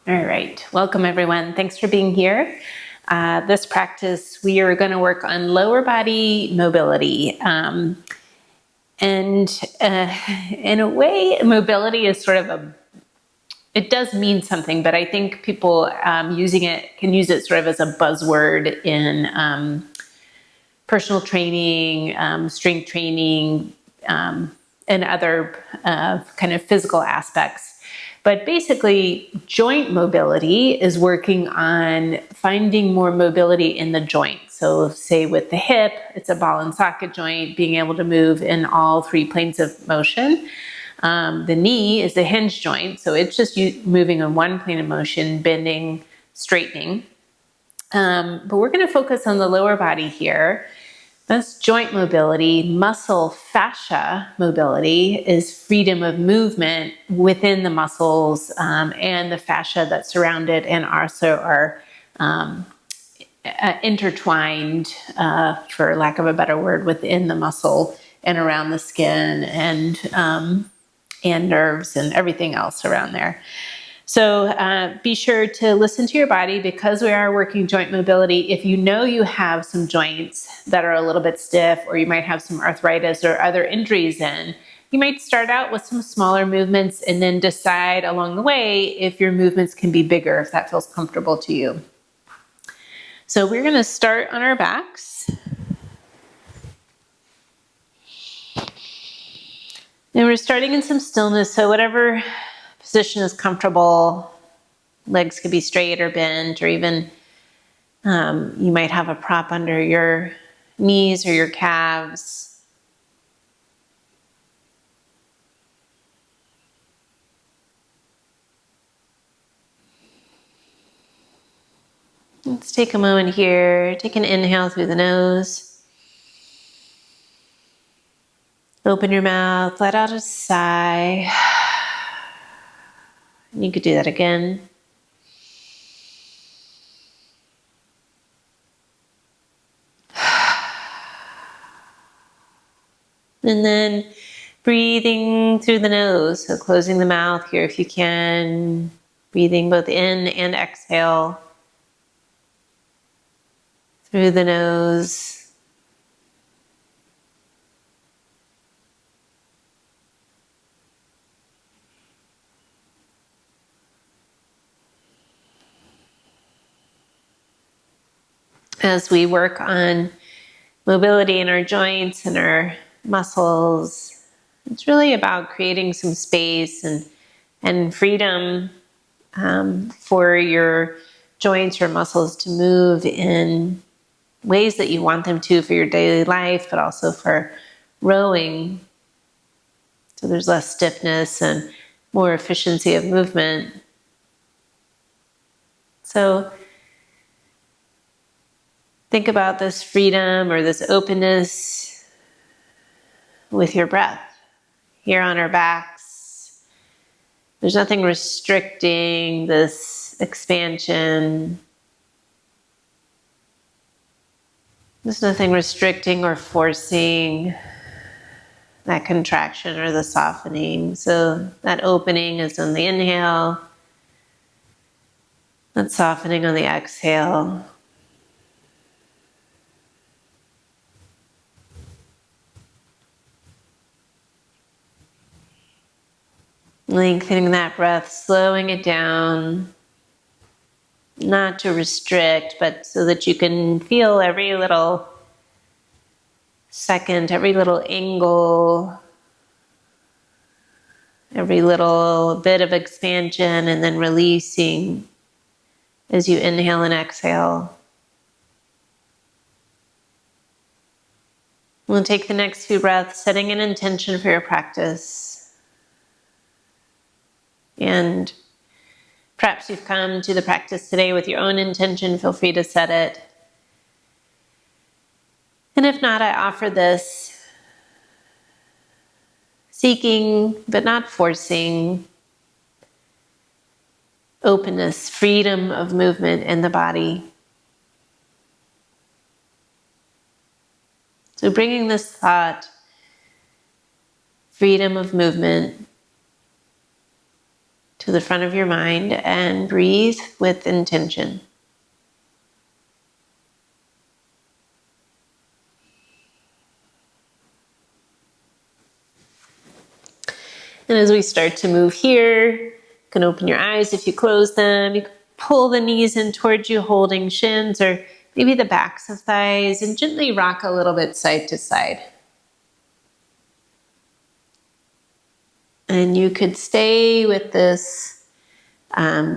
All right, welcome everyone. Thanks for being here. This practice, we are going to work on lower body mobility. In a way, mobility is sort of it does mean something, but I think people using it can use it sort of as a buzzword in personal training, strength training, and other kind of physical aspects. But basically, joint mobility is working on finding more mobility in the joint. So say with the hip, it's a ball and socket joint, being able to move in all three planes of motion. The knee is the hinge joint, so it's just moving on one plane of motion, bending, straightening. But we're going to focus on the lower body here. That's joint mobility. Muscle fascia mobility is freedom of movement within the muscles and the fascia that surround it and also are intertwined, for lack of a better word, within the muscle and around the skin and nerves and everything else around there. So be sure to listen to your body because we are working joint mobility. If you know you have some joints that are a little bit stiff, or you might have some arthritis or other injuries in, you might start out with some smaller movements and then decide along the way if your movements can be bigger, if that feels comfortable to you. So we're going to start on our backs. And we're starting in some stillness, so whatever position is comfortable. Legs could be straight or bent, or even you might have a prop under your knees or your calves. Let's take a moment here. Take an inhale through the nose. Open your mouth, let out a sigh. You could do that again. And then breathing through the nose, so closing the mouth here if you can. Breathing both in and exhale through the nose. As we work on mobility in our joints and our muscles, it's really about creating some space and freedom for your joints or muscles to move in ways that you want them to for your daily life, but also for rowing. So there's less stiffness and more efficiency of movement. So think about this freedom or this openness with your breath. Here on our backs, there's nothing restricting this expansion. There's nothing restricting or forcing that contraction or the softening. So that opening is on the inhale, that softening on the exhale. Lengthening that breath, slowing it down, not to restrict, but so that you can feel every little second, every little angle, every little bit of expansion, and then releasing as you inhale and exhale. We'll take the next few breaths, setting an intention for your practice. And perhaps you've come to the practice today with your own intention. Feel free to set it. And if not, I offer this, seeking but not forcing openness, freedom of movement in the body. So bringing this thought, freedom of movement, to the front of your mind and breathe with intention. And as we start to move here, you can open your eyes if you close them. You can pull the knees in towards you, holding shins or maybe the backs of thighs, and gently rock a little bit side to side. And you could stay with this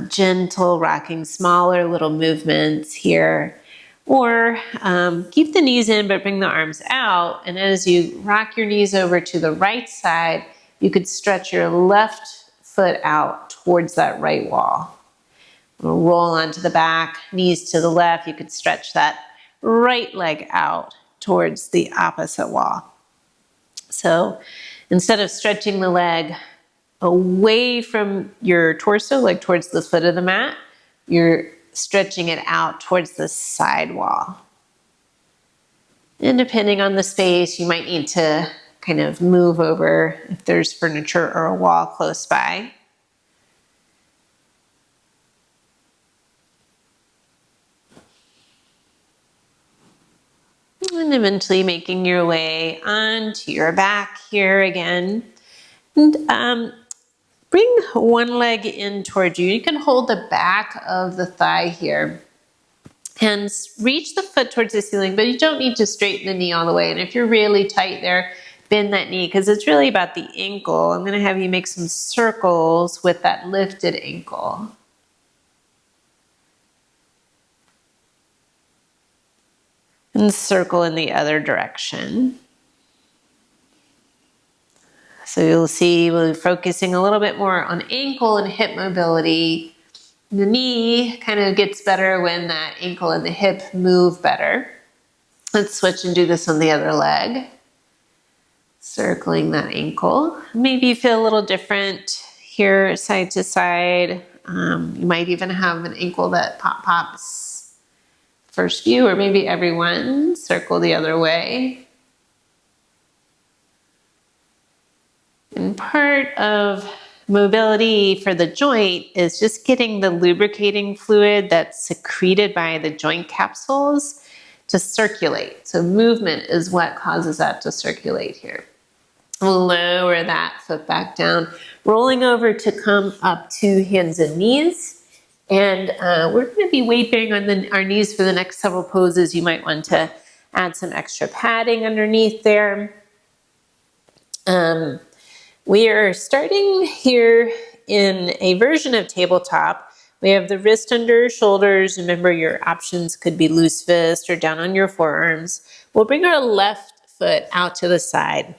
gentle rocking, smaller little movements here. Or keep the knees in, but bring the arms out. And as you rock your knees over to the right side, you could stretch your left foot out towards that right wall. We'll roll onto the back, knees to the left. You could stretch that right leg out towards the opposite wall. So instead of stretching the leg away from your torso, like towards the foot of the mat, you're stretching it out towards the side wall. And depending on the space, you might need to kind of move over if there's furniture or a wall close by. And eventually making your way onto your back here again. And bring one leg in towards you. You can hold the back of the thigh here and reach the foot towards the ceiling, but you don't need to straighten the knee all the way. And if you're really tight there, bend that knee, because it's really about the ankle. I'm going to have you make some circles with that lifted ankle. And circle in the other direction. So you'll see we're focusing a little bit more on ankle and hip mobility. The knee kind of gets better when that ankle and the hip move better. Let's switch and do this on the other leg. Circling that ankle. Maybe you feel a little different here, side to side. You might even have an ankle that pops first view, or maybe everyone. Circle the other way. And part of mobility for the joint is just getting the lubricating fluid that's secreted by the joint capsules to circulate. So movement is what causes that to circulate here. We'll lower that foot back down, rolling over to come up to hands and knees. And we're going to be weight bearing on our knees for the next several poses. You might want to add some extra padding underneath there. We are starting here in a version of tabletop. We have the wrist under your shoulders. Remember, your options could be loose fist or down on your forearms. We'll bring our left foot out to the side.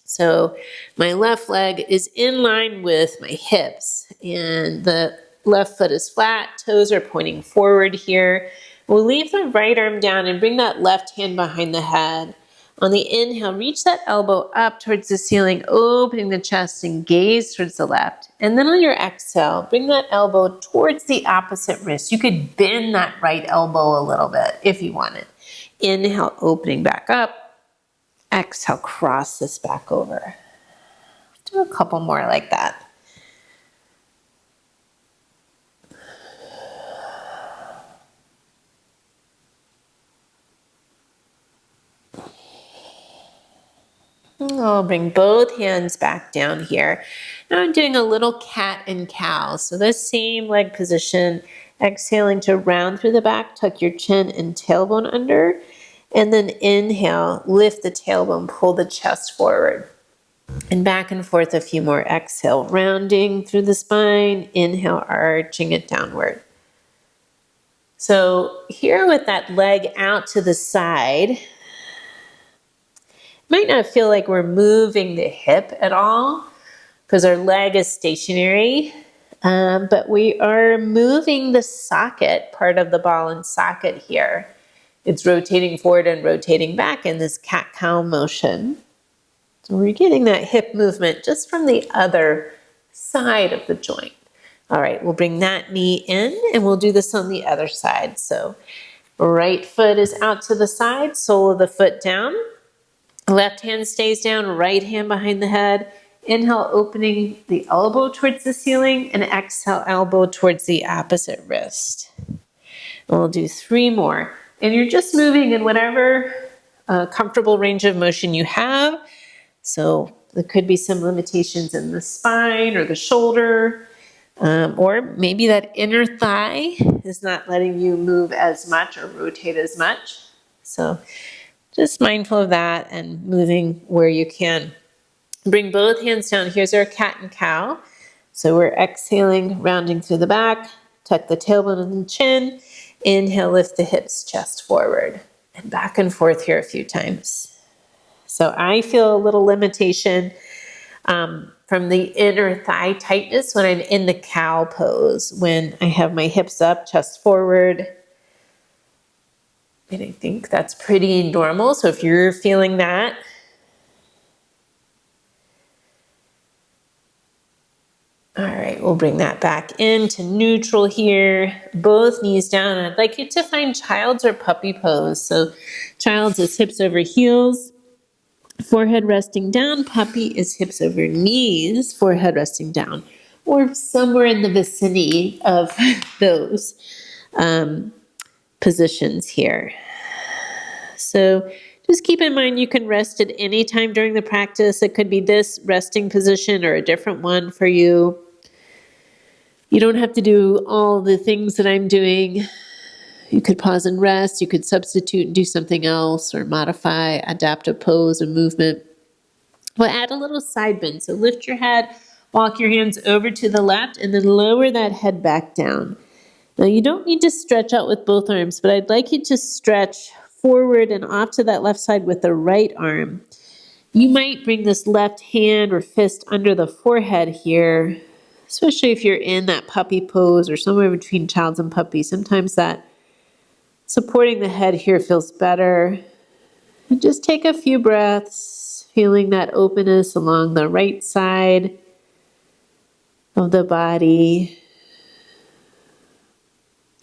So my left leg is in line with my hips, and the left foot is flat, toes are pointing forward here. We'll leave the right arm down and bring that left hand behind the head. On the inhale, reach that elbow up towards the ceiling, opening the chest and gaze towards the left. And then on your exhale, bring that elbow towards the opposite wrist. You could bend that right elbow a little bit if you wanted. Inhale, opening back up. Exhale, cross this back over. Do a couple more like that. I'll bring both hands back down here. Now I'm doing a little cat and cow. So the same leg position, exhaling to round through the back, tuck your chin and tailbone under, and then inhale, lift the tailbone, pull the chest forward. And back and forth a few more. Exhale, rounding through the spine, inhale, arching it downward. So here with that leg out to the side, might not feel like we're moving the hip at all because our leg is stationary, but we are moving the socket, part of the ball and socket here. It's rotating forward and rotating back in this cat-cow motion. So we're getting that hip movement just from the other side of the joint. All right, we'll bring that knee in and we'll do this on the other side. So right foot is out to the side, sole of the foot down. Left hand stays down, right hand behind the head. Inhale, opening the elbow towards the ceiling, and exhale, elbow towards the opposite wrist. And we'll do 3 more. And you're just moving in whatever comfortable range of motion you have. So there could be some limitations in the spine or the shoulder, or maybe that inner thigh is not letting you move as much or rotate as much. So just mindful of that and moving where you can. Bring both hands down. Here's our cat and cow. So we're exhaling, rounding through the back, tuck the tailbone and the chin. Inhale, lift the hips, chest forward, and back and forth here a few times. So I feel a little limitation from the inner thigh tightness when I'm in the cow pose, when I have my hips up, chest forward. And I think that's pretty normal. So if you're feeling that, all right, we'll bring that back into neutral here. Both knees down. I'd like you to find child's or puppy pose. So child's is hips over heels, forehead resting down. Puppy is hips over knees, forehead resting down, or somewhere in the vicinity of those positions here. So just keep in mind you can rest at any time during the practice. It could be this resting position or a different one for you. You don't have to do all the things that I'm doing. You could pause and rest. You could substitute and do something else or modify, adapt a pose and movement. We'll add a little side bend. So lift your head, walk your hands over to the left, and then lower that head back down. Now you don't need to stretch out with both arms, but I'd like you to stretch forward and off to that left side with the right arm. You might bring this left hand or fist under the forehead here, especially if you're in that puppy pose or somewhere between child's and puppy. Sometimes that supporting the head here feels better. And just take a few breaths, feeling that openness along the right side of the body.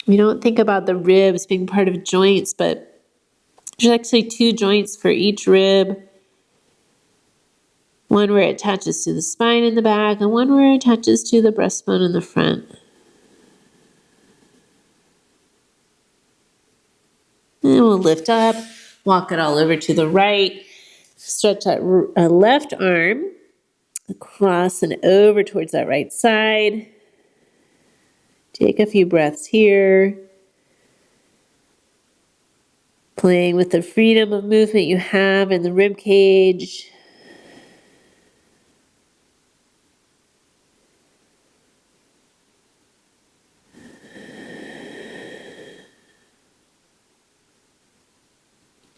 We don't think about the ribs being part of joints, but there's actually 2 joints for each rib. One where it attaches to the spine in the back, and one where it attaches to the breastbone in the front. And we'll lift up, walk it all over to the right, stretch that left arm across and over towards that right side. Take a few breaths here. Playing with the freedom of movement you have in the rib cage.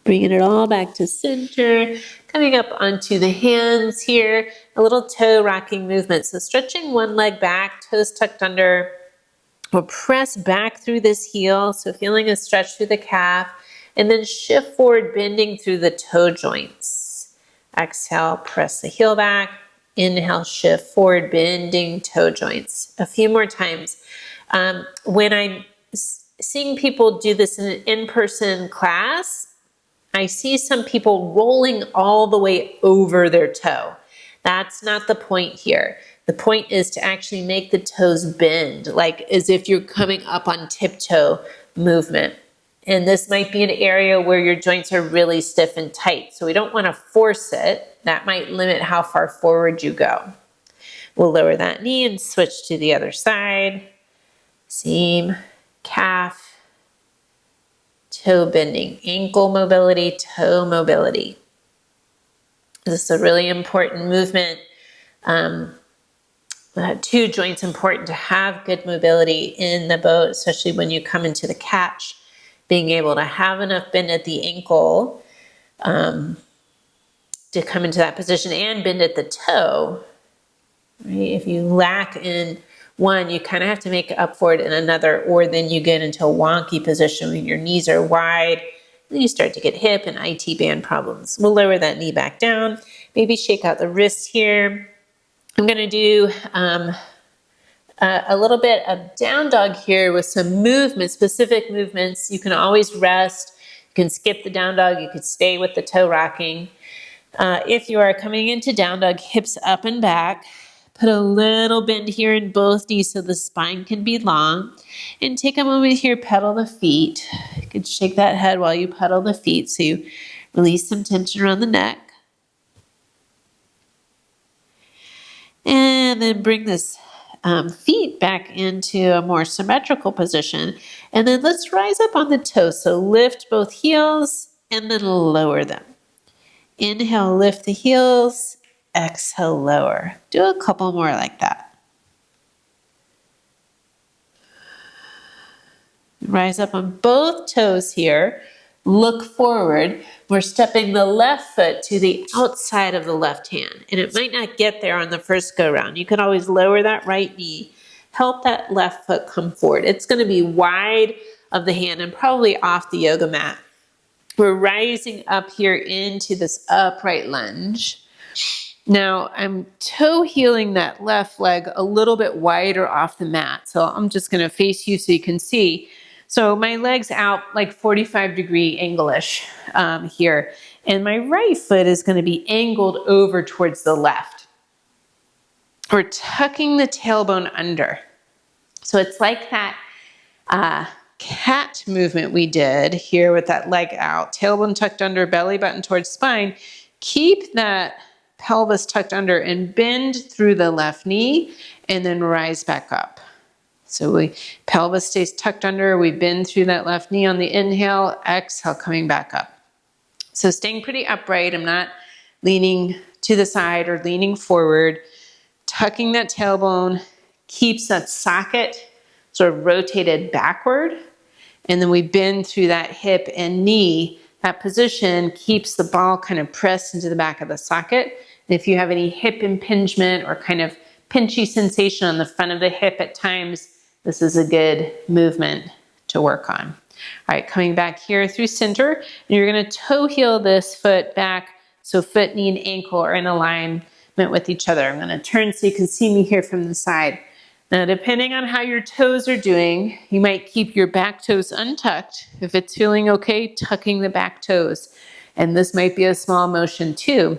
Bringing it all back to center, coming up onto the hands here, a little toe rocking movement. So stretching one leg back, toes tucked under. We'll press back through this heel, so feeling a stretch through the calf, and then shift forward, bending through the toe joints. Exhale, press the heel back. Inhale, shift forward, bending toe joints. A few more times. When I'm seeing people do this in an in-person class, I see some people rolling all the way over their toe. That's not the point here. The point is to actually make the toes bend, like as if you're coming up on tiptoe movement. And this might be an area where your joints are really stiff and tight. So we don't want to force it. That might limit how far forward you go. We'll lower that knee and switch to the other side. Seam, calf, toe bending, ankle mobility, toe mobility. This is a really important movement. 2 joints important to have good mobility in the boat, especially when you come into the catch. Being able to have enough bend at the ankle to come into that position and bend at the toe. Right? If you lack in one, you kind of have to make up for it in another, or then you get into a wonky position when your knees are wide. Then you start to get hip and IT band problems. We'll lower that knee back down. Maybe shake out the wrist here. I'm going to do a little bit of down dog here with some movement, specific movements. You can always rest. You can skip the down dog. You could stay with the toe rocking. If you are coming into down dog, hips up and back, put a little bend here in both knees so the spine can be long. And take a moment here, pedal the feet. You can shake that head while you pedal the feet so you release some tension around the neck. And then bring this feet back into a more symmetrical position. And then let's rise up on the toes. So lift both heels and then lower them. Inhale, lift the heels. Exhale, lower. Do a couple more like that. Rise up on both toes here. Look forward. We're stepping the left foot to the outside of the left hand. And it might not get there on the first go round. You can always lower that right knee. Help that left foot come forward. It's going to be wide of the hand and probably off the yoga mat. We're rising up here into this upright lunge. Now I'm toe heeling that left leg a little bit wider off the mat. So I'm just going to face you so you can see. So my leg's out like 45-degree angle-ish here. And my right foot is going to be angled over towards the left. We're tucking the tailbone under. So it's like that cat movement we did here with that leg out. Tailbone tucked under, belly button towards spine. Keep that pelvis tucked under and bend through the left knee and then rise back up. So pelvis stays tucked under, we bend through that left knee on the inhale, exhale, coming back up. So staying pretty upright, I'm not leaning to the side or leaning forward. Tucking that tailbone keeps that socket sort of rotated backward. And then we bend through that hip and knee. That position keeps the ball kind of pressed into the back of the socket. And if you have any hip impingement or kind of pinchy sensation on the front of the hip at times, this is a good movement to work on. All right, coming back here through center, and you're gonna toe heel this foot back so foot, knee, and ankle are in alignment with each other. I'm gonna turn so you can see me here from the side. Now, depending on how your toes are doing, you might keep your back toes untucked. If it's feeling okay, tucking the back toes. And this might be a small motion too.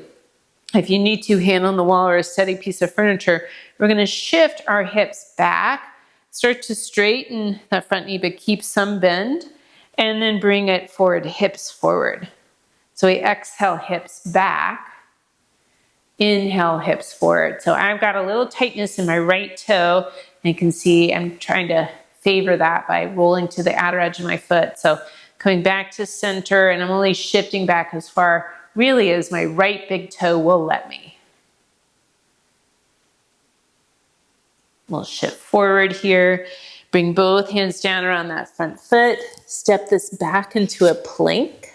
If you need to, hand on the wall or a steady piece of furniture, we're gonna shift our hips back. Start to straighten that front knee, but keep some bend, and then bring it forward, hips forward. So we exhale, hips back. Inhale, hips forward. So I've got a little tightness in my right toe, and you can see I'm trying to favor that by rolling to the outer edge of my foot. So coming back to center, and I'm only shifting back as far really as my right big toe will let me. We'll shift forward here, bring both hands down around that front foot, step this back into a plank.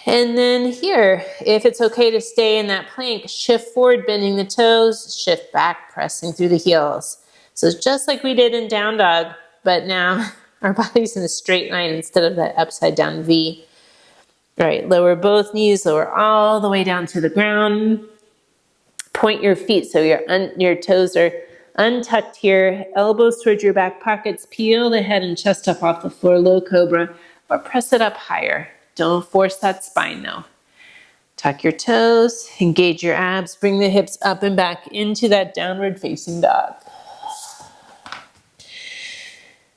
And then here, if it's okay to stay in that plank, shift forward, bending the toes, shift back, pressing through the heels. So it's just like we did in down dog, but now our body's in a straight line instead of that upside down V. All right, lower both knees, lower all the way down to the ground. Point your feet so your toes are untucked here. Elbows towards your back pockets. Peel the head and chest up off the floor, low cobra, or press it up higher. Don't force that spine though. Tuck your toes, engage your abs, bring the hips up and back into that downward facing dog.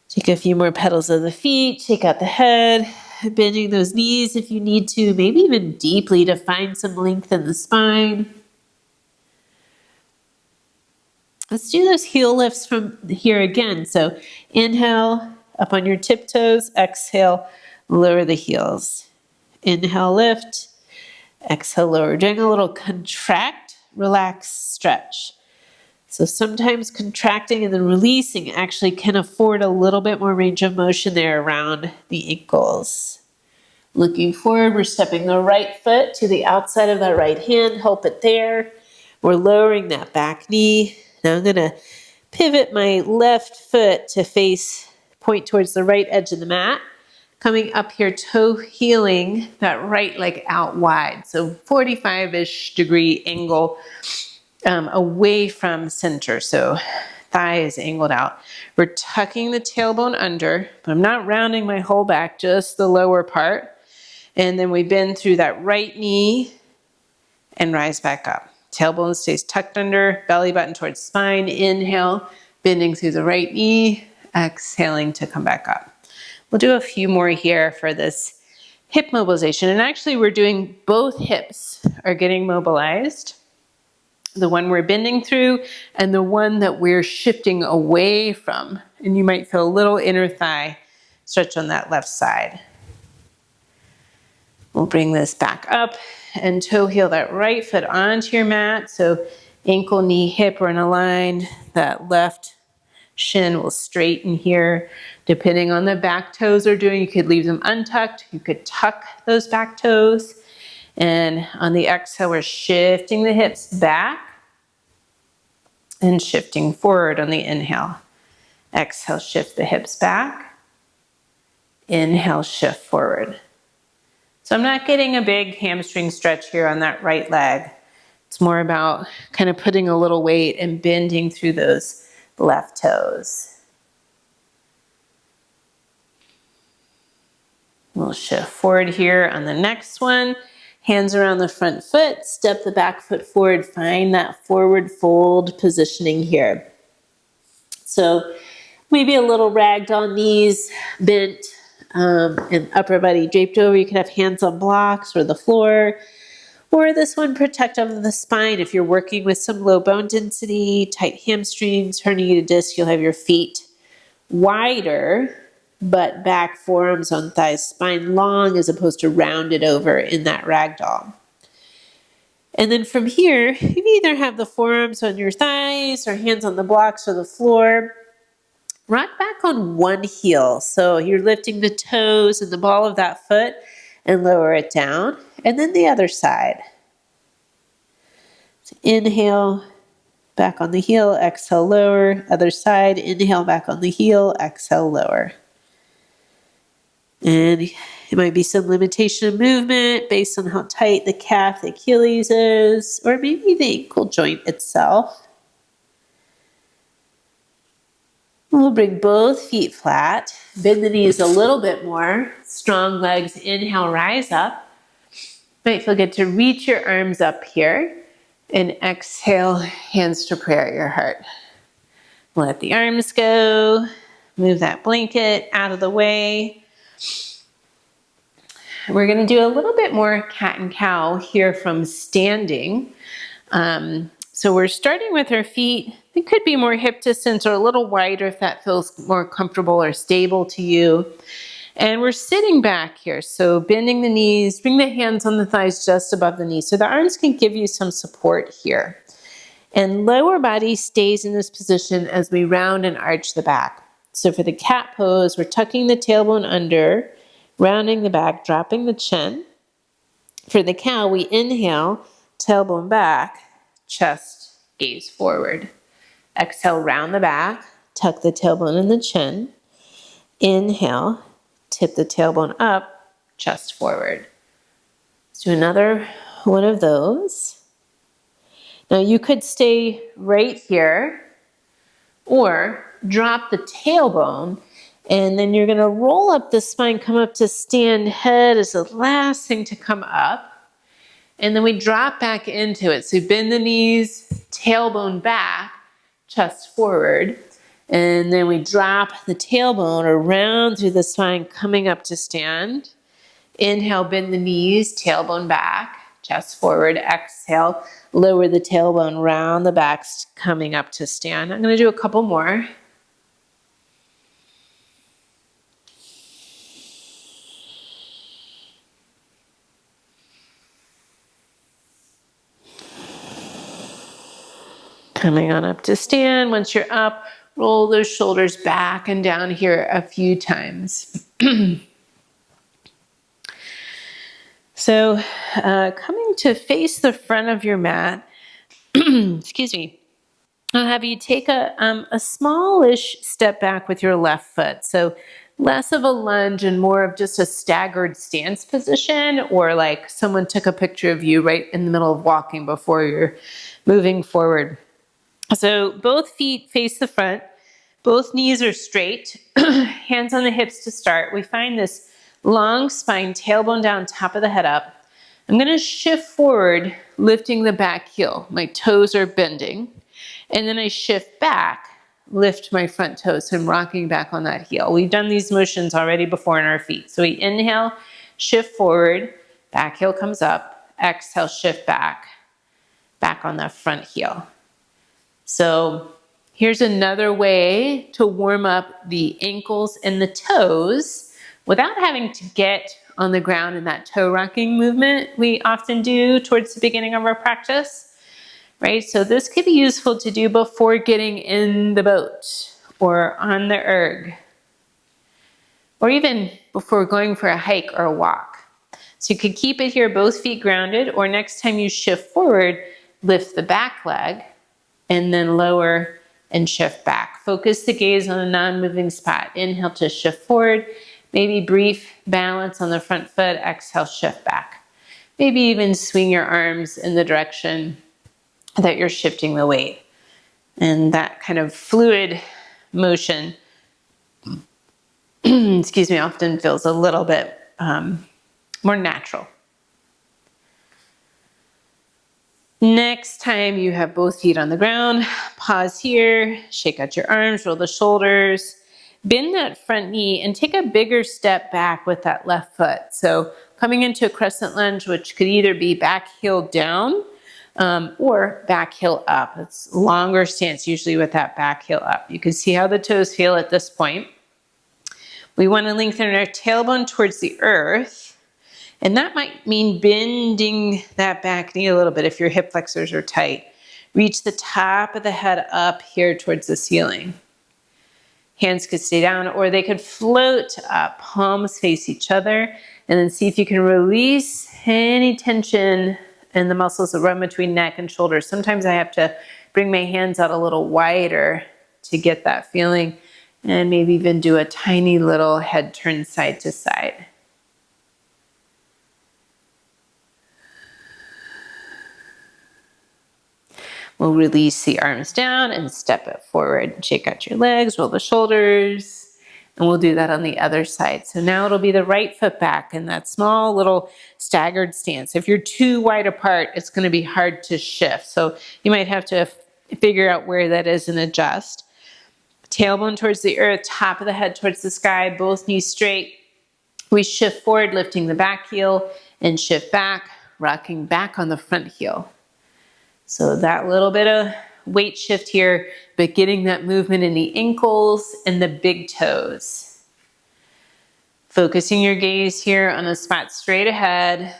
Take a few more pedals of the feet, shake out the head, bending those knees if you need to, maybe even deeply to find some length in the spine. Let's do those heel lifts from here again. So inhale, up on your tiptoes, exhale, lower the heels. Inhale, lift, exhale, lower. Doing a little contract, relax, stretch. So sometimes contracting and then releasing actually can afford a little bit more range of motion there around the ankles. Looking forward, we're stepping the right foot to the outside of that right hand, help it there. We're lowering that back knee. Now I'm gonna pivot my left foot to point towards the right edge of the mat. Coming up here, toe heeling that right leg out wide. So 45-ish degree angle away from center. So thigh is angled out. We're tucking the tailbone under, but I'm not rounding my whole back, just the lower part. And then we bend through that right knee and rise back up. Tailbone stays tucked under, belly button towards spine. Inhale, bending through the right knee, exhaling to come back up. We'll do a few more here for this hip mobilization. And actually we're doing both hips are getting mobilized. The one we're bending through and the one that we're shifting away from. And you might feel a little inner thigh stretch on that left side. We'll bring this back up and toe heel that right foot onto your mat. So ankle, knee, hip are in a line. That left shin will straighten here. Depending on the back toes are doing, you could leave them untucked. You could tuck those back toes. And on the exhale, we're shifting the hips back and shifting forward on the inhale. Exhale, shift the hips back. Inhale, shift forward. So I'm not getting a big hamstring stretch here on that right leg. It's more about kind of putting a little weight and bending through those left toes. We'll shift forward here on the next one. Hands around the front foot, step the back foot forward, find that forward fold positioning here. So maybe a little ragdoll knees bent and upper body draped over. You could have hands on blocks or the floor. Or this one, protective of the spine. If you're working with some low bone density, tight hamstrings, herniated disc, you'll have your feet wider, but back, forearms on thighs, spine long as opposed to rounded over in that ragdoll. And then from here, you either have the forearms on your thighs or hands on the blocks or the floor. Rock back on one heel. So you're lifting the toes and the ball of that foot and lower it down. And then the other side. So inhale, back on the heel, exhale, lower. Other side, inhale, back on the heel, exhale, lower. And it might be some limitation of movement based on how tight the calf, the Achilles is, or maybe the ankle joint itself. We'll bring both feet flat, bend the knees a little bit more, strong legs, inhale, rise up. Might feel good to reach your arms up here, and exhale, hands to prayer at your heart. Let the arms go, move that blanket out of the way. We're going to do a little bit more cat and cow here from standing. So we're starting with our feet. It could be more hip distance or a little wider if that feels more comfortable or stable to you. And we're sitting back here. So bending the knees, bring the hands on the thighs just above the knees. So the arms can give you some support here. And lower body stays in this position as we round and arch the back. So for the cat pose, we're tucking the tailbone under, rounding the back, dropping the chin. For the cow, we inhale, tailbone back, chest, gaze forward. Exhale, round the back, tuck the tailbone and the chin. Inhale, tip the tailbone up, chest forward. Let's do another one of those. Now you could stay right here or drop the tailbone, and then you're going to roll up the spine, come up to stand. Head is the last thing to come up. And then we drop back into it. So bend the knees, tailbone back, chest forward. And then we drop the tailbone around through the spine, coming up to stand. Inhale, bend the knees, tailbone back, chest forward. Exhale, lower the tailbone, round the back, coming up to stand. I'm going to do a couple more. Coming on up to stand. Once you're up, roll those shoulders back and down here a few times. So coming to face the front of your mat, excuse me, I'll have you take a smallish step back with your left foot. So less of a lunge and more of just a staggered stance position, or like someone took a picture of you right in the middle of walking before you're moving forward. So both feet face the front, both knees are straight, hands on the hips to start. We find this Long spine, tailbone down, top of the head up. I'm going to shift forward, lifting the back heel. My toes are bending. And then I shift back, lift my front toes. So I'm rocking back on that heel. We've done these motions already before in our feet. So we inhale, shift forward, back heel comes up. Exhale, shift back, back on that front heel. So here's another way to warm up the ankles and the toes without having to get on the ground in that toe rocking movement we often do towards the beginning of our practice, right? So this could be useful to do before getting in the boat or on the erg, or even before going for a hike or a walk. So you could keep it here, both feet grounded, or next time you shift forward, lift the back leg and then lower and shift back. Focus the gaze on a non-moving spot. Inhale to shift forward. Maybe brief balance on the front foot. Exhale, shift back. Maybe even swing your arms in the direction that you're shifting the weight. And that kind of fluid motion, excuse me, often feels a little bit more natural. Next time you have both feet on the ground, pause here, shake out your arms, roll the shoulders, bend that front knee and take a bigger step back with that left foot. So coming into a crescent lunge, which could either be back heel down or back heel up. It's a longer stance usually with that back heel up. You can see how the toes feel at this point. We want to lengthen our tailbone towards the earth. And that might mean bending that back knee a little bit if your hip flexors are tight. Reach the top of the head up here towards the ceiling. Hands could stay down or they could float up, palms face each other, and then see if you can release any tension in the muscles that run between neck and shoulders. Sometimes I have to bring my hands out a little wider to get that feeling, and maybe even do a tiny little head turn side to side. We'll release the arms down and step it forward. Shake out your legs, roll the shoulders, and we'll do that on the other side. So now it'll be the right foot back in that small little staggered stance. If you're too wide apart, it's going to be hard to shift. So you might have to figure out where that is and adjust. Tailbone towards the earth, top of the head towards the sky, both knees straight. We shift forward, lifting the back heel, and shift back, rocking back on the front heel. So that little bit of weight shift here, but getting that movement in the ankles and the big toes. Focusing your gaze here on a spot straight ahead.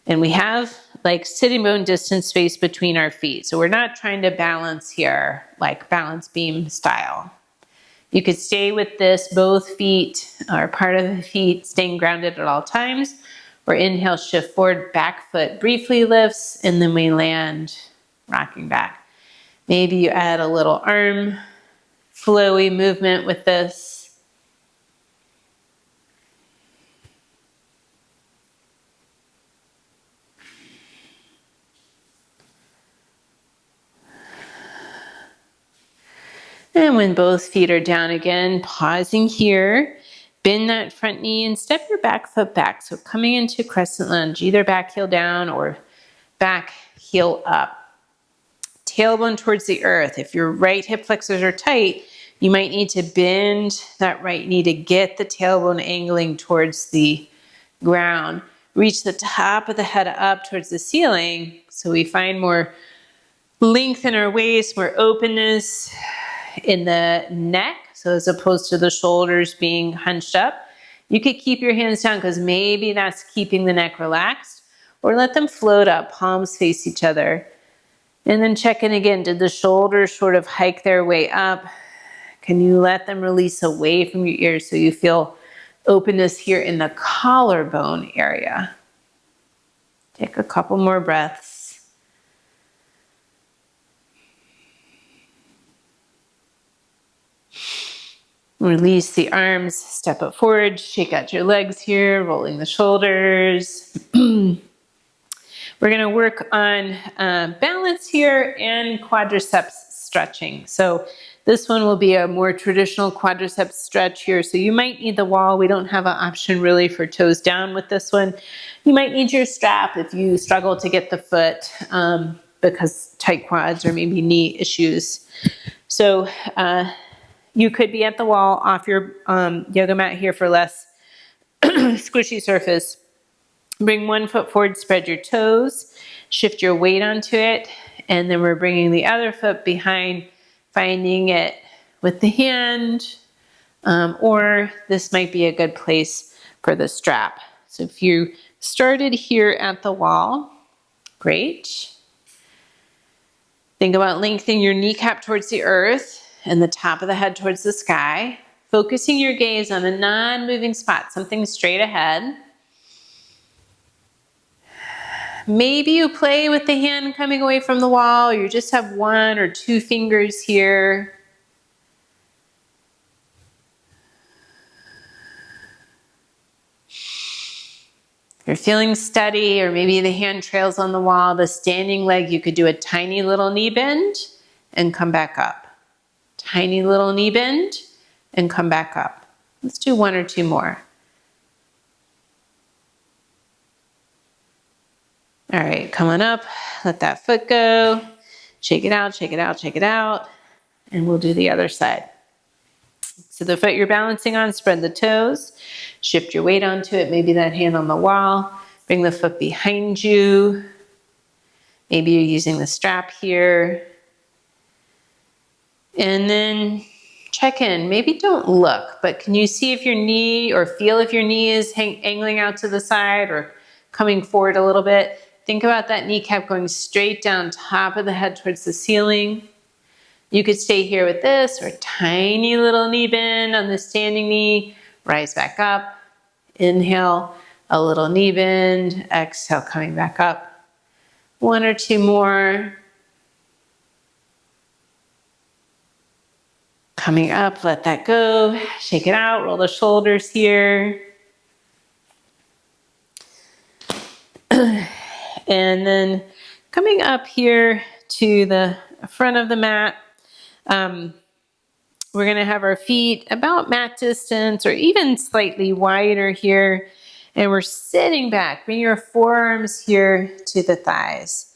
And we have like sitting bone distance space between our feet. So we're not trying to balance here, like balance beam style. You could stay with this, both feet or part of the feet staying grounded at all times. Or inhale, shift forward, back foot briefly lifts, and then we land, rocking back. Maybe you add a little arm flowy movement with this. And when both feet are down again, pausing here. Bend that front knee and step your back foot back. So coming into crescent lunge, either back heel down or back heel up. Tailbone towards the earth. If your right hip flexors are tight, you might need to bend that right knee to get the tailbone angling towards the ground. Reach the top of the head up towards the ceiling so we find more length in our waist, more openness in the neck. So as opposed to the shoulders being hunched up, you could keep your hands down because maybe that's keeping the neck relaxed, or let them float up, palms face each other. And then check in again, did the shoulders sort of hike their way up? Can you let them release away from your ears so you feel openness here in the collarbone area? Take a couple more breaths. Release the arms, step up forward, shake out your legs here, rolling the shoulders. We're going to work on balance here and quadriceps stretching. So this one will be a more traditional quadriceps stretch here. So you might need the wall. We don't have an option really for toes down with this one. You might need your strap if you struggle to get the foot because tight quads or maybe knee issues. So you could be at the wall off your yoga mat here for less squishy surface. Bring one foot forward, spread your toes, shift your weight onto it, and then we're bringing the other foot behind, finding it with the hand, or this might be a good place for the strap. So if you started here at the wall, great. Think about lengthening your kneecap towards the earth and the top of the head towards the sky, focusing your gaze on a non-moving spot, something straight ahead. Maybe you play with the hand coming away from the wall, or you just have one or two fingers here. If you're feeling steady, or maybe the hand trails on the wall, the standing leg, you could do a tiny little knee bend and come back up. Tiny little knee bend and come back up. Let's do one or two more. All right, come on up, let that foot go, shake it out, shake it out, shake it out, and we'll do the other side. So the foot you're balancing on, spread the toes, shift your weight onto it, maybe that hand on the wall, bring the foot behind you, maybe you're using the strap here, and then check in. Maybe don't look, but can you see if your knee, or feel if your knee is angling out to the side or coming forward a little bit? Think about that kneecap going straight down top of the head towards the ceiling. You could stay here with this, or a tiny little knee bend on the standing knee. Rise back up. Inhale, a little knee bend. Exhale, coming back up. One or two more. Coming up, let that go. Shake it out, roll the shoulders here. And then coming up here to the front of the mat, we're going to have our feet about mat distance or even slightly wider here. And we're sitting back. Bring your forearms here to the thighs.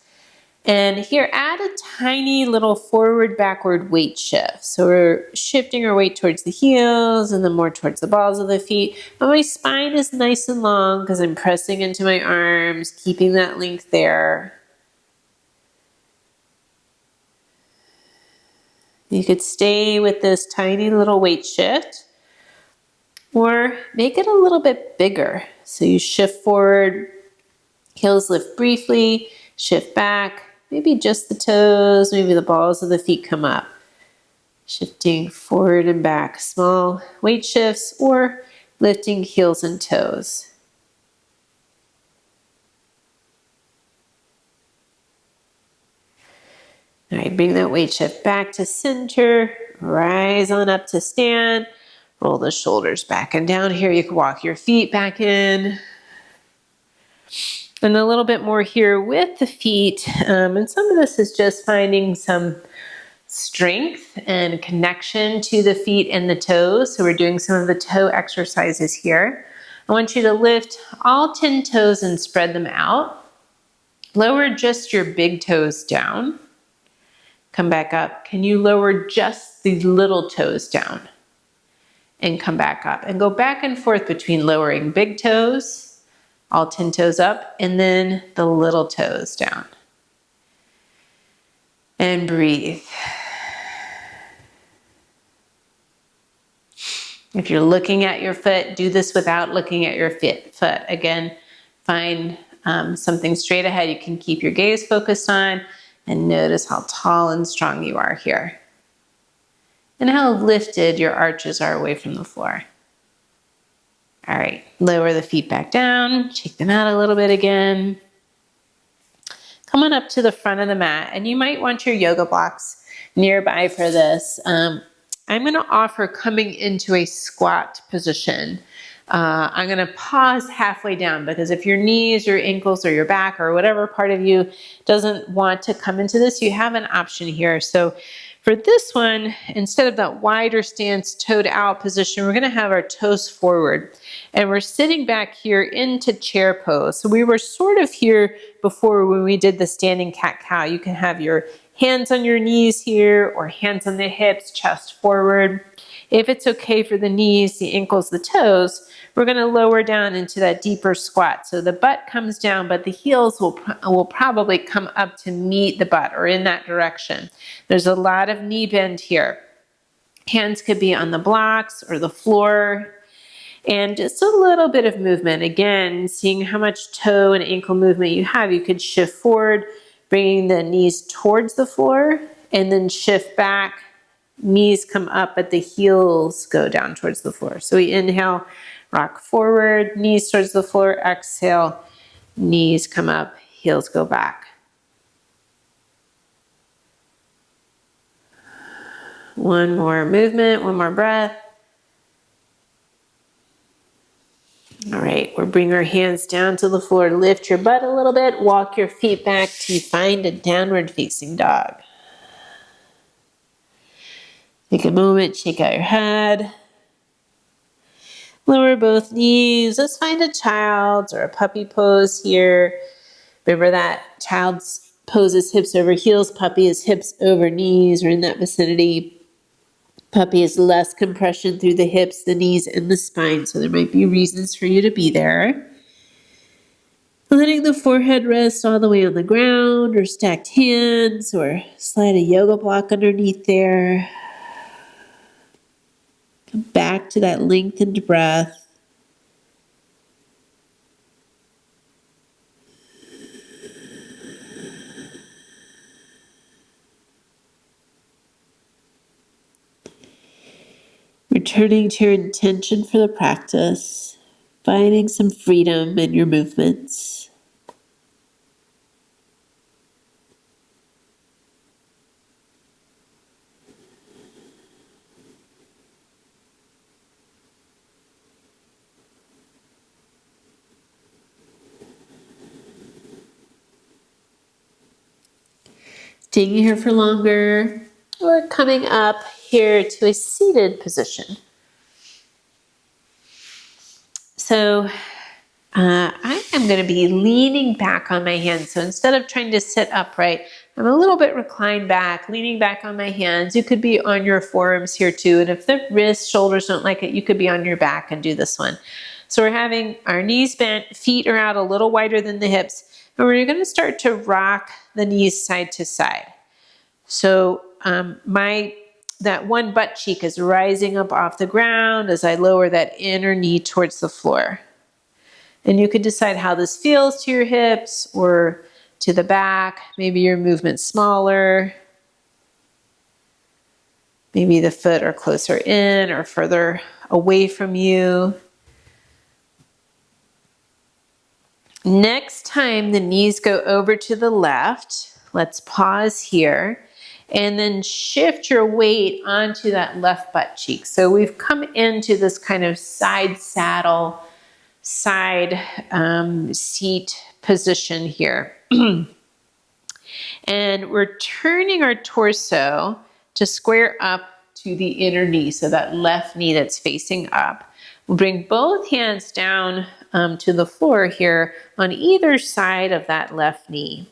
And here, add a tiny little forward-backward weight shift. So we're shifting our weight towards the heels and then more towards the balls of the feet. But my spine is nice and long because I'm pressing into my arms, keeping that length there. You could stay with this tiny little weight shift or make it a little bit bigger. So you shift forward, heels lift briefly, shift back. Maybe just the toes, maybe the balls of the feet come up. Shifting forward and back, small weight shifts, or lifting heels and toes. All right, bring that weight shift back to center, rise on up to stand, roll the shoulders back and down here. You can walk your feet back in. And a little bit more here with the feet. And some of this is just finding some strength and connection to the feet and the toes. So we're doing some of the toe exercises here. I want you to lift all 10 toes and spread them out. Lower just your big toes down. Come back up. Can you lower just the little toes down? And come back up. And go back and forth between lowering big toes, all 10 toes up, and then the little toes down. And breathe. If you're looking at your foot, do this without looking at your foot. Again, find something straight ahead you can keep your gaze focused on, and notice how tall and strong you are here. And how lifted your arches are away from the floor. All right, lower the feet back down, shake them out a little bit again. Come on up to the front of the mat, and you might want your yoga blocks nearby for this. I'm going to offer coming into a squat position. I'm going to pause halfway down because if your knees, your ankles, or your back, or whatever part of you doesn't want to come into this, you have an option here. So For this one, instead of that wider stance, toed out position, we're going to have our toes forward. And we're sitting back here into chair pose. So we were sort of here before when we did the standing cat-cow. You can have your hands on your knees here or hands on the hips, chest forward. If it's okay for the knees, the ankles, the toes, we're going to lower down into that deeper squat. So the butt comes down, but the heels will probably come up to meet the butt or in that direction. There's a lot of knee bend here. Hands could be on the blocks or the floor. And just a little bit of movement. Again, seeing how much toe and ankle movement you have, you could shift forward, bringing the knees towards the floor, and then shift back. Knees come up, but the heels go down towards the floor. So we inhale, rock forward, knees towards the floor, exhale, knees come up, heels go back. One more movement, one more breath. All right, we'll bring our hands down to the floor, lift your butt a little bit, walk your feet back to find a downward facing dog. Take a moment, shake out your head. Lower both knees. Let's find a child's or a puppy pose here. Remember that child's pose is hips over heels, puppy is hips over knees, or in that vicinity. Puppy is less compression through the hips, the knees, and the spine, so there might be reasons for you to be there. Letting the forehead rest all the way on the ground, or stacked hands, or slide a yoga block underneath there. Come back to that lengthened breath. Returning to your intention for the practice, finding some freedom in your movements. Staying here for longer, or coming up here to a seated position. So I am going to be leaning back on my hands. So instead of trying to sit upright, I'm a little bit reclined back, leaning back on my hands. You could be on your forearms here too. And if the wrists, shoulders don't like it, you could be on your back and do this one. So we're having our knees bent, feet are out a little wider than the hips. And we're going to start to rock the knees side to side. So that one butt cheek is rising up off the ground as I lower that inner knee towards the floor. And you could decide how this feels to your hips or to the back. Maybe your movement's smaller. Maybe the foot are closer in or further away from you. Next time the knees go over to the left, let's pause here and then shift your weight onto that left butt cheek. So we've come into this kind of side saddle, side seat position here. And we're turning our torso to square up to the inner knee, so that left knee that's facing up. We'll bring both hands down to the floor here on either side of that left knee.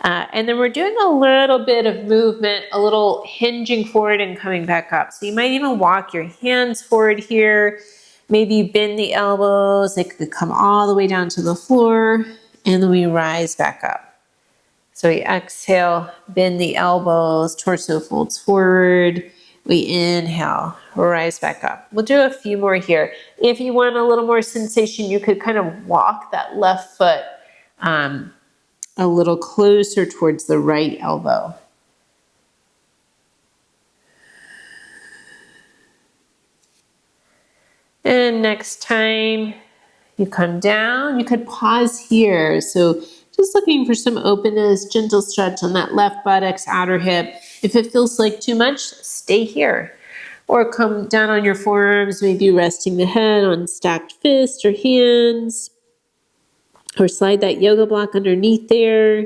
And then we're doing a little bit of movement, a little hinging forward and coming back up. So you might even walk your hands forward here. Maybe bend the elbows. They could come all the way down to the floor. And then we rise back up. So we exhale, bend the elbows, torso folds forward. We inhale, rise back up. We'll do a few more here. If you want a little more sensation, you could kind of walk that left foot a little closer towards the right elbow. And next time you come down, you could pause here. So just looking for some openness, gentle stretch on that left buttocks, outer hip. If it feels like too much, stay here. Or come down on your forearms, maybe resting the head on stacked fists or hands. Or slide that yoga block underneath there.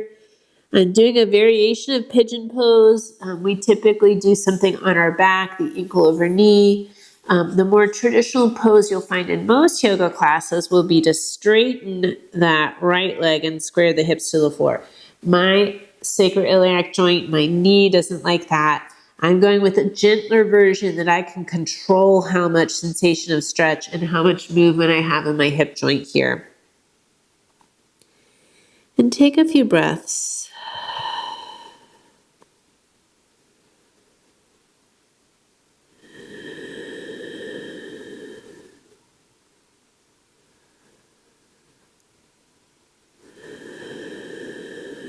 And doing a variation of pigeon pose, we typically do something on our back, the ankle over knee. The more traditional pose you'll find in most yoga classes will be to straighten that right leg and square the hips to the floor. My sacroiliac joint, my knee doesn't like that. I'm going with a gentler version that I can control how much sensation of stretch and how much movement I have in my hip joint here. And take a few breaths.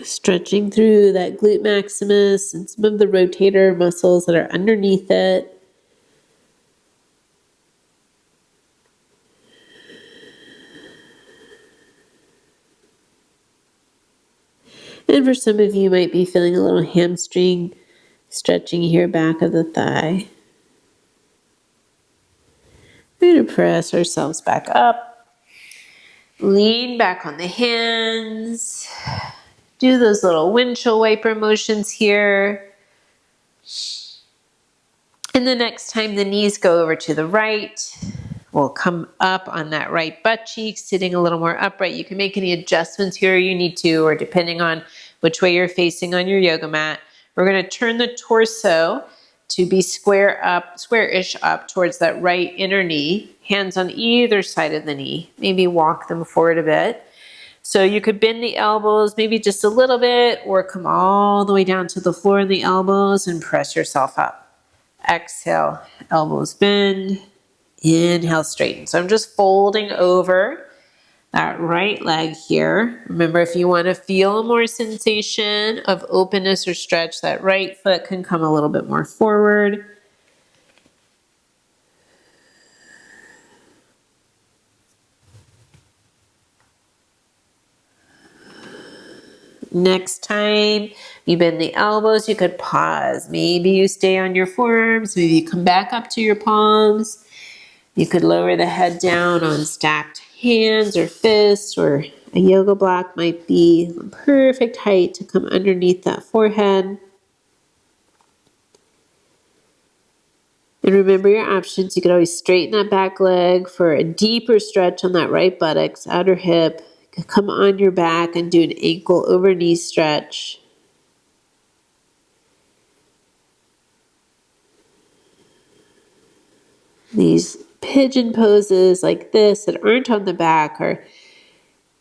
Stretching through that glute maximus and some of the rotator muscles that are underneath it. And for some of you, might be feeling a little hamstring stretching here, back of the thigh. We're going to press ourselves back up. Lean back on the hands. Do those little windshield wiper motions here. And the next time the knees go over to the right, we'll come up on that right butt cheek, sitting a little more upright. You can make any adjustments here you need to, or depending on which way you're facing on your yoga mat. We're going to turn the torso to be square-ish up towards that right inner knee. Hands on either side of the knee. Maybe walk them forward a bit. So you could bend the elbows maybe just a little bit, or come all the way down to the floor in the elbows and press yourself up. Exhale, elbows bend. Inhale, straighten. So I'm just folding over that right leg here. Remember, if you want to feel more sensation of openness or stretch, that right foot can come a little bit more forward. Next time you bend the elbows, you could pause. Maybe you stay on your forearms. Maybe you come back up to your palms. You could lower the head down on stacked hands or fists, or a yoga block might be the perfect height to come underneath that forehead. And remember your options. You could always straighten that back leg for a deeper stretch on that right buttocks, outer hip. Come on your back and do an ankle over knee stretch. These pigeon poses like this that aren't on the back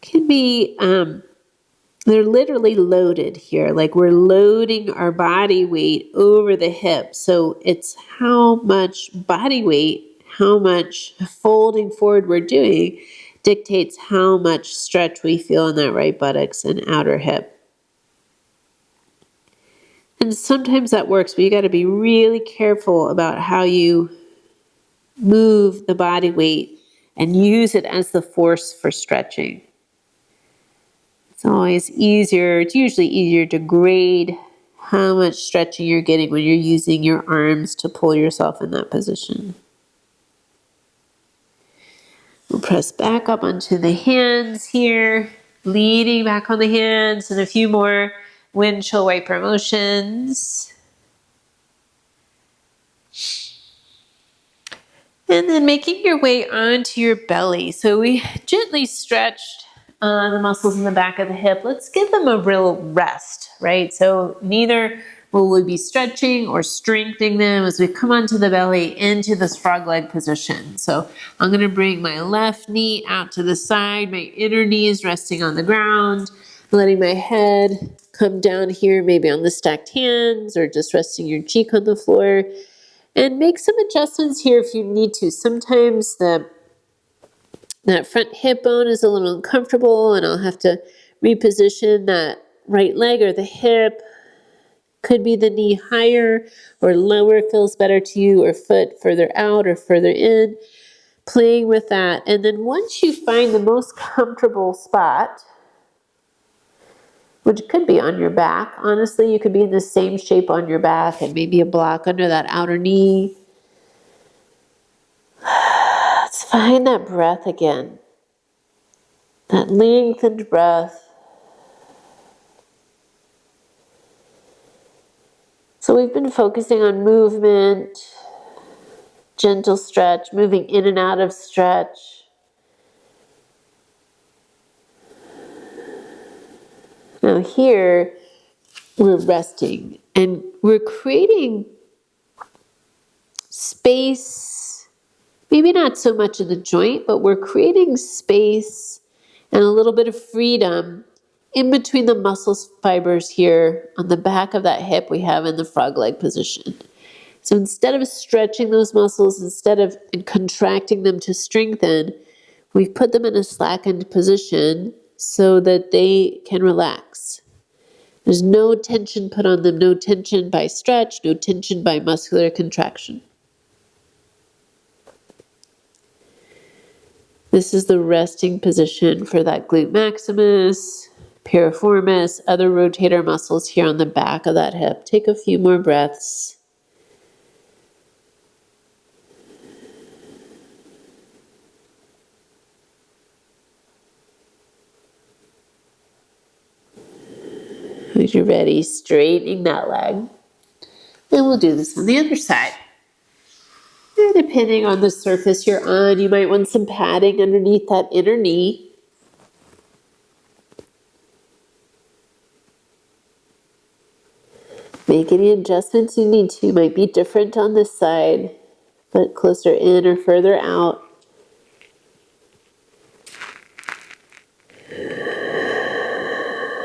can be, they're literally loaded here. Like we're loading our body weight over the hip. So it's how much body weight, how much folding forward we're doing dictates how much stretch we feel in that right buttocks and outer hip. And sometimes that works, but you got to be really careful about how you move the body weight and use it as the force for stretching. It's usually easier to grade how much stretching you're getting when you're using your arms to pull yourself in that position. We'll press back up onto the hands here, leaning back on the hands, and a few more windshield wiper motions. And then making your way onto your belly. So we gently stretched the muscles in the back of the hip. Let's give them a real rest, right? So neither will we be stretching or strengthening them as we come onto the belly into this frog leg position. So I'm going to bring my left knee out to the side, my inner knee is resting on the ground, letting my head come down here, maybe on the stacked hands, or just resting your cheek on the floor. And make some adjustments here if you need to. Sometimes that front hip bone is a little uncomfortable, and I'll have to reposition that right leg or the hip. Could be the knee higher or lower feels better to you, or foot further out or further in. Playing with that. And then once you find the most comfortable spot, which could be on your back. Honestly, you could be in the same shape on your back and maybe a block under that outer knee. Let's find that breath again. That lengthened breath. So we've been focusing on movement, gentle stretch, moving in and out of stretch. Now here, we're resting and we're creating space, maybe not so much in the joint, but we're creating space and a little bit of freedom in between the muscle fibers here on the back of that hip we have in the frog leg position. So instead of stretching those muscles, instead of contracting them to strengthen, we've put them in a slackened position so that they can relax. There's no tension put on them, no tension by stretch, no tension by muscular contraction. This is the resting position for that glute maximus, piriformis, other rotator muscles here on the back of that hip. Take a few more breaths. When you're ready, straightening that leg. And we'll do this on the other side. And depending on the surface you're on, you might want some padding underneath that inner knee. Make any adjustments you need to. Might be different on this side, but closer in or further out.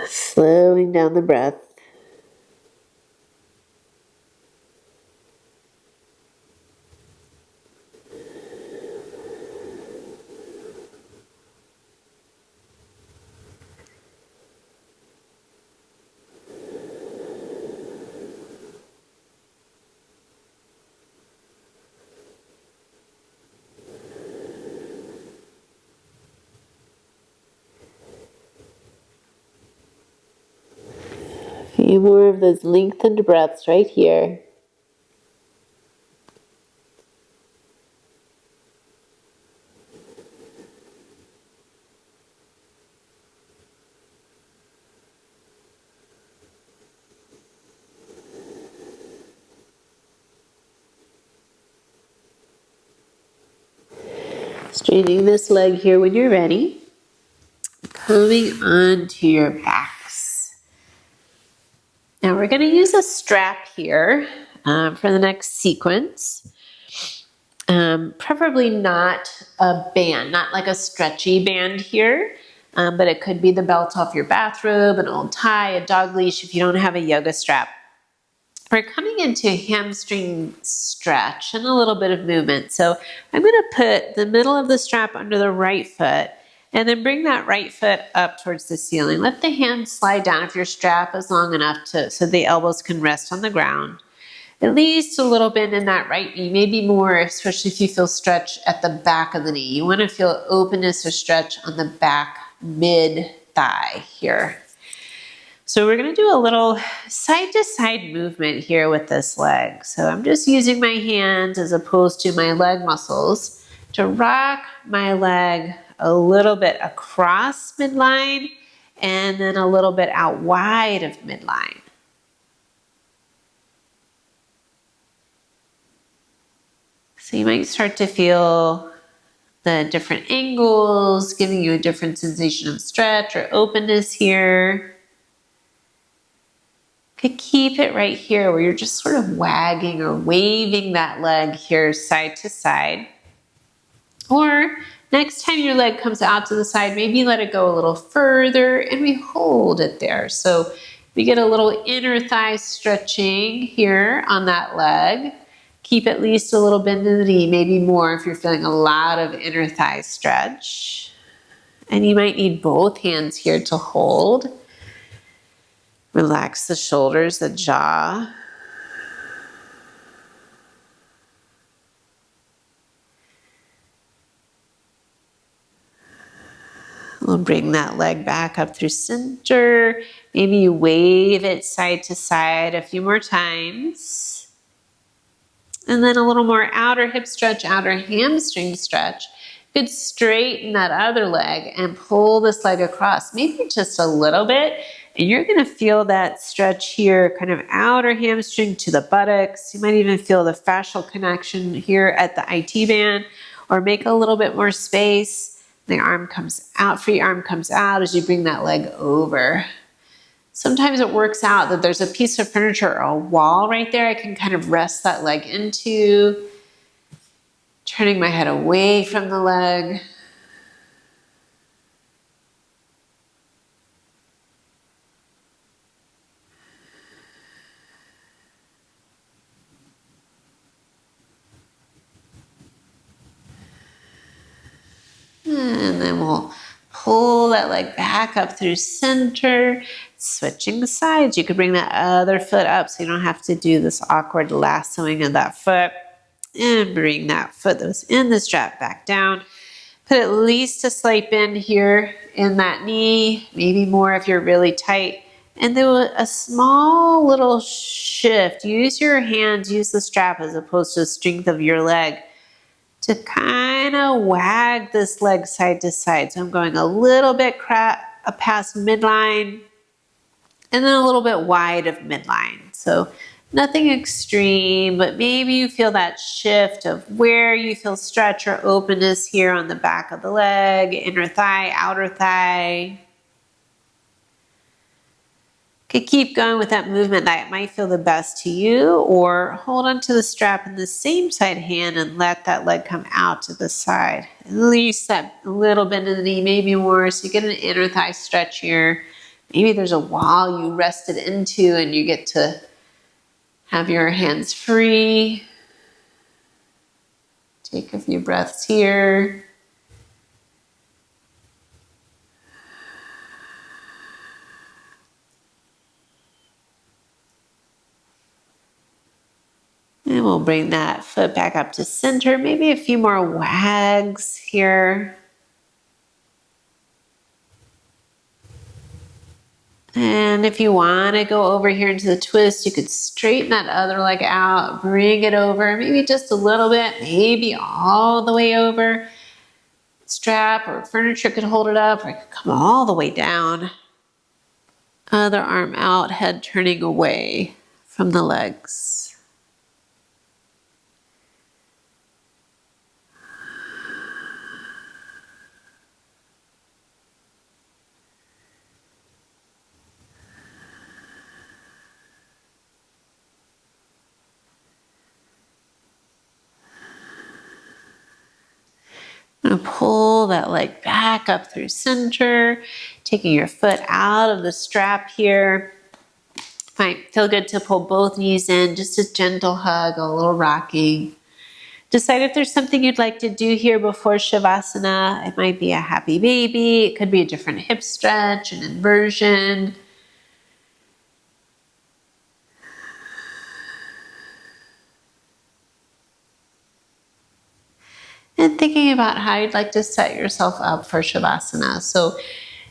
Slowing down the breath. A few more of those lengthened breaths right here. Straightening this leg here when you're ready. Coming onto your backs. Now we're going to use a strap here for the next sequence. Preferably not a band, not like a stretchy band here, but it could be the belt off your bathrobe, an old tie, a dog leash if you don't have a yoga strap. We're coming into hamstring stretch and a little bit of movement. So I'm going to put the middle of the strap under the right foot and then bring that right foot up towards the ceiling. Let the hands slide down if your strap is long enough so the elbows can rest on the ground. At least a little bit in that right knee, maybe more, especially if you feel stretch at the back of the knee. You want to feel openness or stretch on the back mid thigh here. So we're going to do a little side to side movement here with this leg. So I'm just using my hands as opposed to my leg muscles to rock my leg a little bit across midline and then a little bit out wide of midline. So you might start to feel the different angles, giving you a different sensation of stretch or openness here. Could keep it right here where you're just sort of wagging or waving that leg here side to side. Or next time your leg comes out to the side, maybe let it go a little further and we hold it there. So we get a little inner thigh stretching here on that leg. Keep at least a little bend in the knee, maybe more if you're feeling a lot of inner thigh stretch. And you might need both hands here to hold. Relax the shoulders, the jaw. We'll bring that leg back up through center. Maybe you wave it side to side a few more times. And then a little more outer hip stretch, outer hamstring stretch. You could straighten that other leg and pull this leg across, maybe just a little bit, And you're going to feel that stretch here, kind of outer hamstring to the buttocks. You might even feel the fascial connection here at the IT band, or make a little bit more space. The arm comes out, free arm comes out as you bring that leg over. Sometimes it works out that there's a piece of furniture or a wall right there I can kind of rest that leg into, turning my head away from the leg. And then we'll pull that leg back up through center, switching sides. You could bring that other foot up so you don't have to do this awkward lassoing of that foot. And bring that foot that was in the strap back down. Put at least a slight bend here in that knee, maybe more if you're really tight. And do a small little shift. Use your hands, use the strap as opposed to the strength of your leg to kind of wag this leg side to side. So I'm going a little bit past midline and then a little bit wide of midline. So nothing extreme, but maybe you feel that shift of where you feel stretch or openness here on the back of the leg, inner thigh, outer thigh. Could keep going with that movement that might feel the best to you, or hold onto the strap in the same side hand and let that leg come out to the side. At least that little bend in the knee, maybe more, so you get an inner thigh stretch here. Maybe there's a wall you rested into and you get to have your hands free. Take a few breaths here. And we'll bring that foot back up to center. Maybe a few more wags here. And if you want to go over here into the twist, you could straighten that other leg out, bring it over, maybe just a little bit, maybe all the way over. Strap or furniture could hold it up, or it could come all the way down. Other arm out, head turning away from the legs. I'm going to pull that leg back up through center, taking your foot out of the strap here. Might feel good to pull both knees in, just a gentle hug, a little rocking. Decide if there's something you'd like to do here before Shavasana. It might be a happy baby. It could be a different hip stretch, an inversion. And thinking about how you'd like to set yourself up for Shavasana. So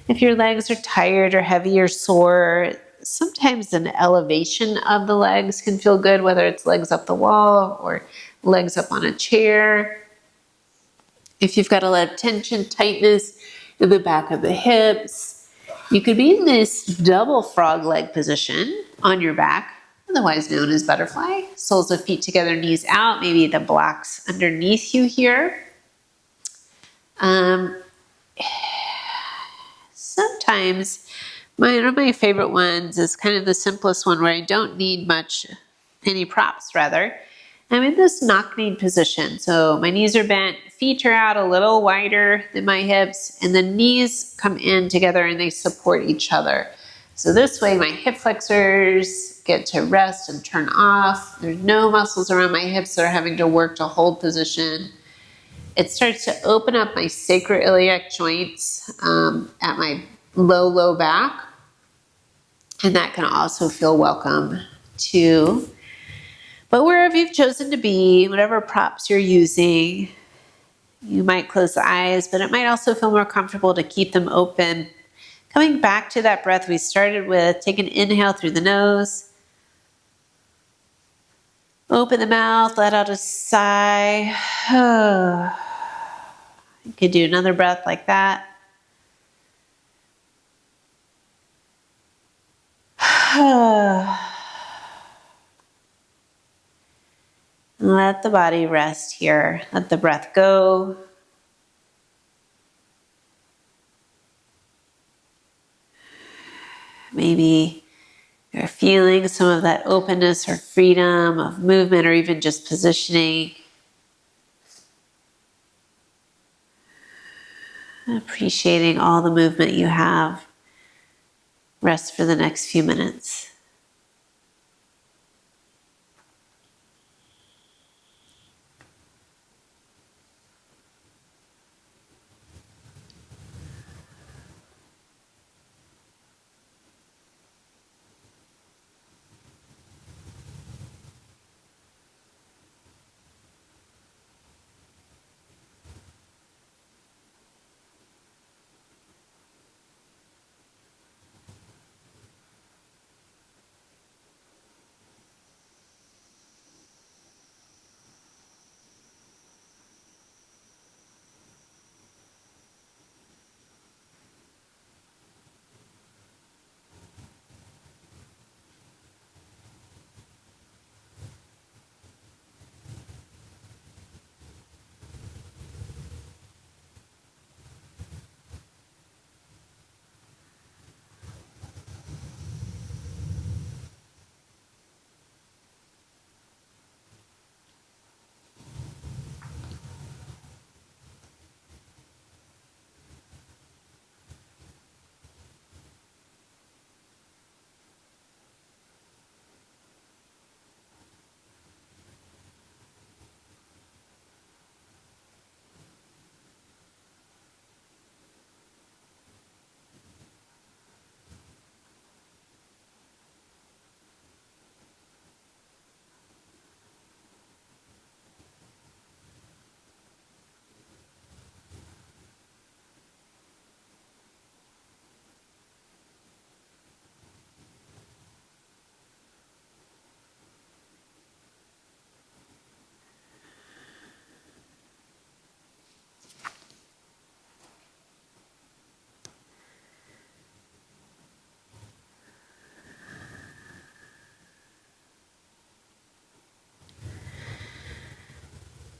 if your legs are tired or heavy or sore, sometimes an elevation of the legs can feel good, whether it's legs up the wall or legs up on a chair. If you've got a lot of tension, tightness in the back of the hips, you could be in this double frog leg position on your back, otherwise known as butterfly. Soles of feet together, knees out, maybe the blocks underneath you here. Sometimes one of my favorite ones is kind of the simplest one where I don't need any props rather. I'm in this knock-knee position. So my knees are bent, feet are out a little wider than my hips, and the knees come in together and they support each other. So this way my hip flexors get to rest and turn off. There's no muscles around my hips that are having to work to hold position. It starts to open up my sacroiliac joints at my low back. And that can also feel welcome too. But wherever you've chosen to be, whatever props you're using, you might close the eyes, but it might also feel more comfortable to keep them open. Coming back to that breath we started with, take an inhale through the nose. Open the mouth, let out a sigh. You could do another breath like that. Let the body rest here. Let the breath go. Maybe you're feeling some of that openness or freedom of movement or even just positioning. Appreciating all the movement you have. Rest for the next few minutes.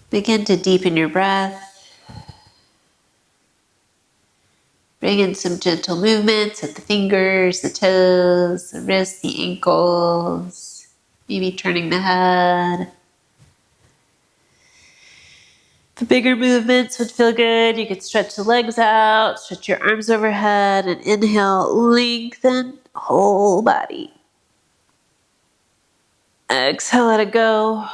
Begin to deepen your breath. Bring in some gentle movements at the fingers, the toes, the wrists, the ankles. Maybe turning the head. The bigger movements would feel good. You could stretch the legs out, stretch your arms overhead, and inhale, lengthen whole body. Exhale, let it go.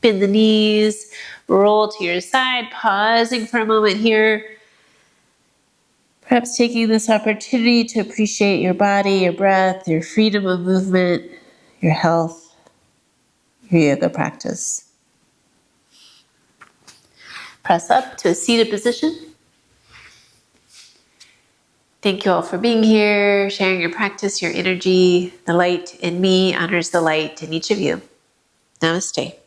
Bend the knees, roll to your side, pausing for a moment here. Perhaps taking this opportunity to appreciate your body, your breath, your freedom of movement, your health, your yoga practice. Press up to a seated position. Thank you all for being here, sharing your practice, your energy. The light in me honors the light in each of you. Namaste.